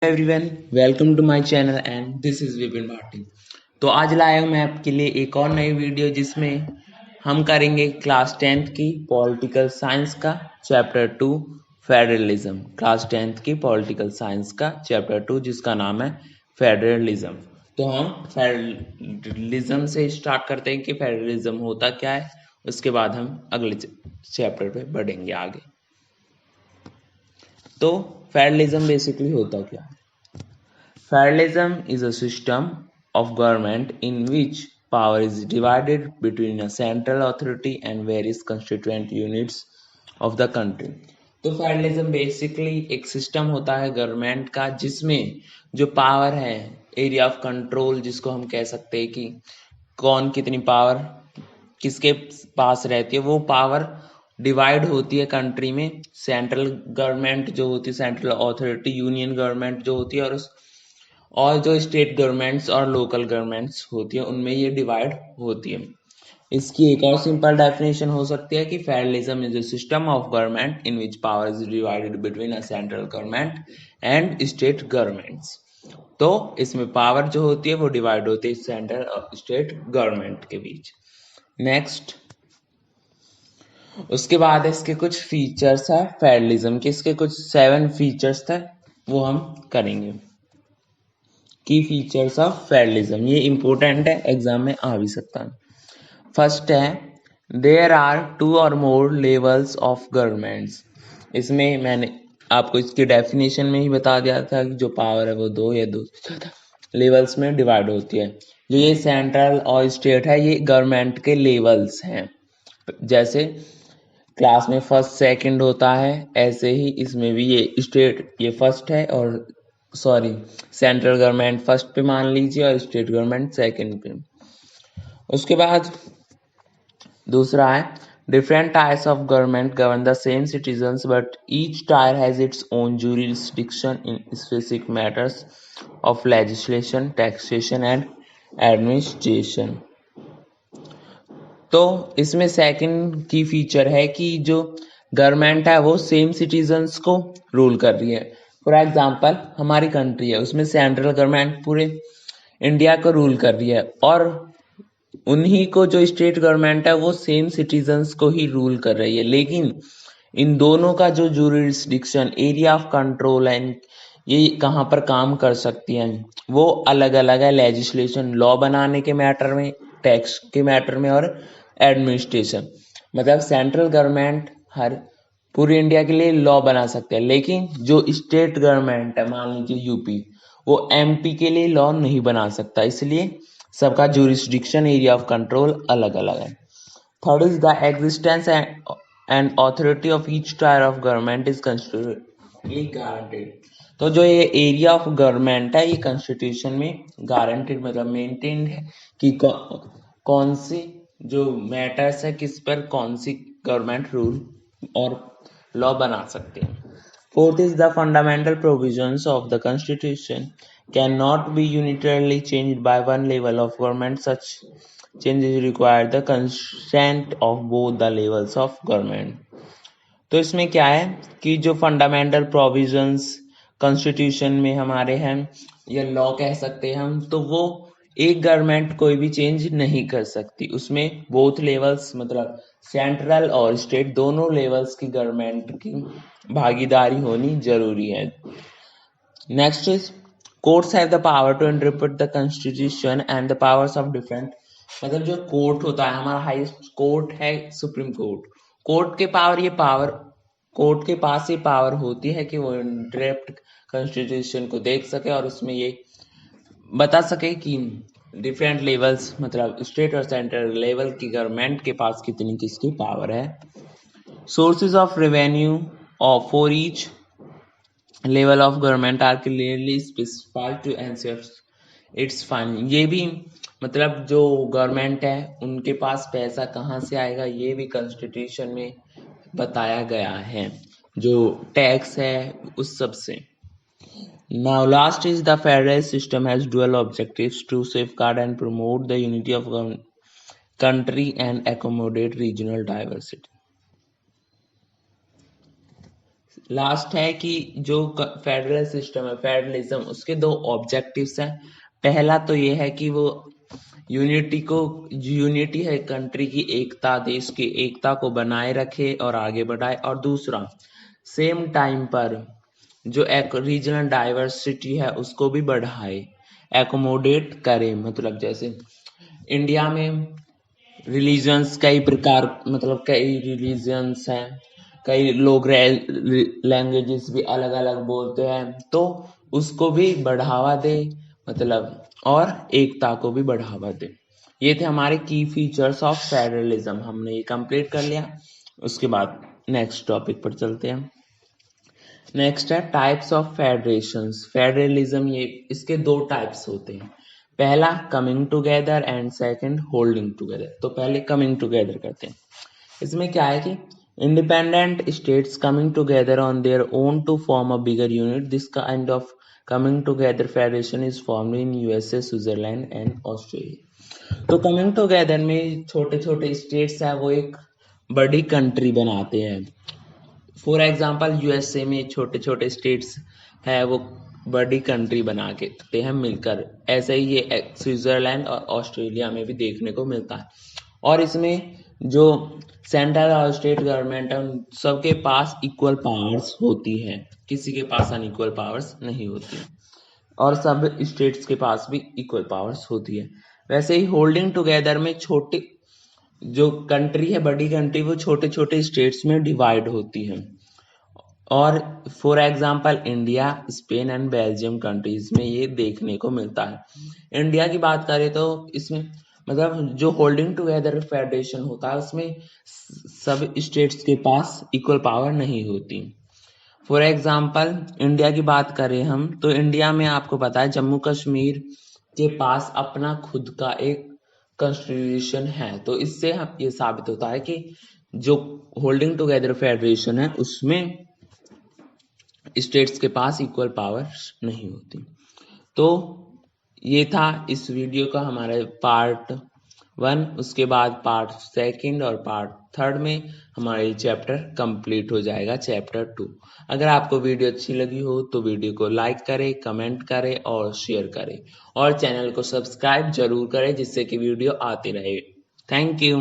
Everyone, welcome to my channel and this is Vipin Bhati. तो आज लाया हूं मैं आपके लिए एक और नई वीडियो जिसमें हम करेंगे क्लास 10th की पॉलिटिकल साइंस का चैप्टर 2 फेडरलिज्म। क्लास 10th की पॉलिटिकल साइंस का चैप्टर 2 जिसका नाम है फेडरलिज्म। तो हम फेडरलिज्म से स्टार्ट करते हैं कि फेडरलिज्म होता क्या है, उसके बाद हम अगले चैप्टर पे बढ़ेंगे आगे। तो फेडरलिज्म बेसिकली होता क्या है? Federalism is a system of government in which power is divided between a central authority and various constituent units of the country. तो फेडरलिज्म बेसिकली एक सिस्टम होता है गवर्नमेंट का जिसमें जो पावर है, एरिया ऑफ कंट्रोल जिसको हम कह सकते हैं कि कौन कितनी पावर किसके पास रहती है, वो पावर डिवाइड होती है कंट्री में। सेंट्रल गवर्नमेंट जो होती है, सेंट्रल अथॉरिटी, यूनियन गवर्नमेंट जो होती है, और जो स्टेट गवर्नमेंट्स और लोकल गवर्नमेंट्स होती है उनमें ये डिवाइड होती है। इसकी एक और सिंपल डेफिनेशन हो सकती है कि federalism is a system of government in which power is divided between a central government and state governments. तो इसमें पावर जो होती है वो डिवाइड होती है सेंट्रल और स्टेट गवर्नमेंट के बीच। नेक्स्ट, उसके बाद इसके कुछ फीचर्स है फेडरलिज्म के। इसके कुछ 7 फीचर्स थे, वो हम करेंगे। की फीचर्स ऑफ फेडरलिज्म, ये इंपॉर्टेंट है, एग्जाम में आ भी सकता है। फर्स्ट है, देयर आर 2 और मोर लेवल्स ऑफ गवर्नमेंट्स। इसमें मैंने आपको इसकी डेफिनेशन में ही बता दिया था कि जो पावर है वो 2 या 2 से ज्यादा लेवल्स में डिवाइड होती है। जो ये सेंट्रल और स्टेट है, ये गवर्नमेंट के लेवल्स हैं। जैसे क्लास में फर्स्ट सेकंड होता है, ऐसे ही इसमें भी ये स्टेट ये फर्स्ट है, और सॉरी, सेंट्रल गवर्नमेंट फर्स्ट पे मान लीजिए और स्टेट गवर्नमेंट सेकंड पे। उसके बाद दूसरा है, different tyres of government govern the same citizens but each tyre has its own jurisdiction in specific matters of legislation, taxation and administration. तो इसमें सेकंड की फीचर है कि जो गवर्नमेंट है वो सेम सिटीजन्स को रूल कर रही है। फॉर एग्जांपल, हमारी कंट्री है, उसमें सेंट्रल गवर्नमेंट पूरे इंडिया को रूल कर रही है, और उन्हीं को जो स्टेट गवर्नमेंट है वो सेम सिटीजन्स को ही रूल कर रही है। लेकिन इन दोनों का जो जुरिस्डिक्शन, एरिया ऑफ कंट्रोल है, ये कहाँ पर काम कर सकती हैं, वो अलग अलग है। लेजिस्लेशन, लॉ बनाने के मैटर में, टैक्स के मैटर में, और एडमिनिस्ट्रेशन। मतलब सेंट्रल गवर्नमेंट हर पूरे इंडिया के लिए लॉ बना सकते हैं, लेकिन जो स्टेट गवर्नमेंट है, मान लीजिए यूपी, वो एमपी के लिए लॉ नहीं बना सकता। इसलिए सबका jurisdiction, एरिया ऑफ कंट्रोल अलग अलग है। Third is the existence and authority of each tyre of government is constitutionally guaranteed. तो जो ये एरिया ऑफ गवर्नमेंट है, ये कॉन्स्टिट्यूशन में गारंटेड मतलब मेंटेन्ड है कि कौन सी जो मैटर्स है, किस पर कौन सी गवर्नमेंट रूल और लॉ बना सकते हैं। Fourth is the fundamental provisions of the Constitution cannot be unilaterally changed by one level of government. Such changes require the consent of both the levels of government. तो इसमें क्या है कि जो फंडामेंटल प्रोविजंस कॉन्स्टिट्यूशन में हमारे हैं, या लॉ कह सकते हैं हम, तो वो एक गवर्नमेंट कोई भी चेंज नहीं कर सकती। उसमें बोथ लेवल्स मतलब सेंट्रल और स्टेट दोनों लेवल्स की गवर्नमेंट की भागीदारी होनी जरूरी है। Next is, courts have the power to interpret the constitution and the powers of different. मतलब जो कोर्ट होता है, हमारा हाईएस्ट कोर्ट है सुप्रीम कोर्ट। कोर्ट के पावर ये पावर कोर्ट के पास ये पावर होती है कि वो इंटरप्ट कॉन्स्टिट्यूशन को देख सके और उसमें ये बता सके कि डिफरेंट लेवल्स मतलब स्टेट और सेंट्रल लेवल की गवर्नमेंट के पास कितनी किसकी पावर है। Sources of revenue of for each level of government are clearly specified to ensure its finance. ये भी मतलब जो गवर्नमेंट है उनके पास पैसा कहाँ से आएगा, ये भी कॉन्स्टिट्यूशन में बताया गया है, जो टैक्स है उस सब से। Now, last is the federal system has dual objectives to safeguard and promote the unity of country and accommodate regional diversity. Last है कि जो फेडरल सिस्टम है, फेडरलिज्म, उसके दो ऑब्जेक्टिव्स हैं। पहला तो ये है कि वो यूनिटी है कंट्री की एकता, देश की एकता को बनाए रखे और आगे बढ़ाए। और दूसरा, सेम टाइम पर जो एक रीजनल डाइवर्सिटी है उसको भी बढ़ाए, एकोमोडेट करे। मतलब जैसे इंडिया में रिलीजन्स कई प्रकार, मतलब कई रिलीजन्स हैं, कई लोग लैंग्वेजेस भी अलग अलग बोलते हैं, तो उसको भी बढ़ावा दे, मतलब और एकता को भी बढ़ावा दे। ये थे हमारे की फीचर्स ऑफ फेडरलिज्म, हमने ये कंप्लीट कर लिया। उसके बाद नेक्स्ट टॉपिक पर चलते हैं। नेक्स्ट है टाइप्स ऑफ फेडरेशंस। फेडरलिज्म, ये इसके दो टाइप्स होते हैं। पहला coming together and second holding together. तो पहले कमिंग टुगेदर करते हैं। इसमें क्या है कि independent states coming together on their own to form a bigger unit. This kind of coming together federation is formed in USA, Switzerland and Australia. तो coming together में छोटे छोटे स्टेट्स है वो एक बड़ी कंट्री बनाते हैं। फॉर एग्जाम्पल यूएसए में छोटे छोटे स्टेट्स है वो बड़ी कंट्री बना के रखते हैं मिलकर। ऐसे ही ये स्विट्जरलैंड और ऑस्ट्रेलिया में भी देखने को मिलता है। और इसमें जो सेंट्रल और स्टेट गवर्नमेंट है उन सबके पास इक्वल पावर्स होती है, किसी के पास अनइक्वल पावर्स नहीं होती, और सब स्टेट्स के पास भी इक्वल पावर्स होती है। वैसे ही होल्डिंग टुगेदर में छोटे जो कंट्री है, बड़ी कंट्री, वो छोटे छोटे स्टेट्स में डिवाइड होती है। और for example India, Spain and Belgium countries में ये देखने को मिलता है। इंडिया की बात करें तो इसमें मतलब जो होल्डिंग टुगेदर फेडरेशन होता है उसमें सब स्टेट्स के पास इक्वल पावर नहीं होती। फॉर एग्जांपल इंडिया की बात करें हम तो इंडिया में आपको पता है जम्मू कश्मीर के पास अपना खुद का एक कॉन्स्टिट्यूशन है। तो इससे ये साबित होता है कि जो होल्डिंग टुगेदर फेडरेशन है उसमें स्टेट्स के पास इक्वल पावर नहीं होती। तो ये था इस वीडियो का हमारे पार्ट 1। उसके बाद पार्ट 2 और पार्ट 3 में हमारी चैप्टर कंप्लीट हो जाएगा, चैप्टर 2। अगर आपको वीडियो अच्छी लगी हो तो वीडियो को लाइक करें, कमेंट करें और शेयर करें, और चैनल को सब्सक्राइब जरूर करें जिससे कि वीडियो आती रहे। Thank you.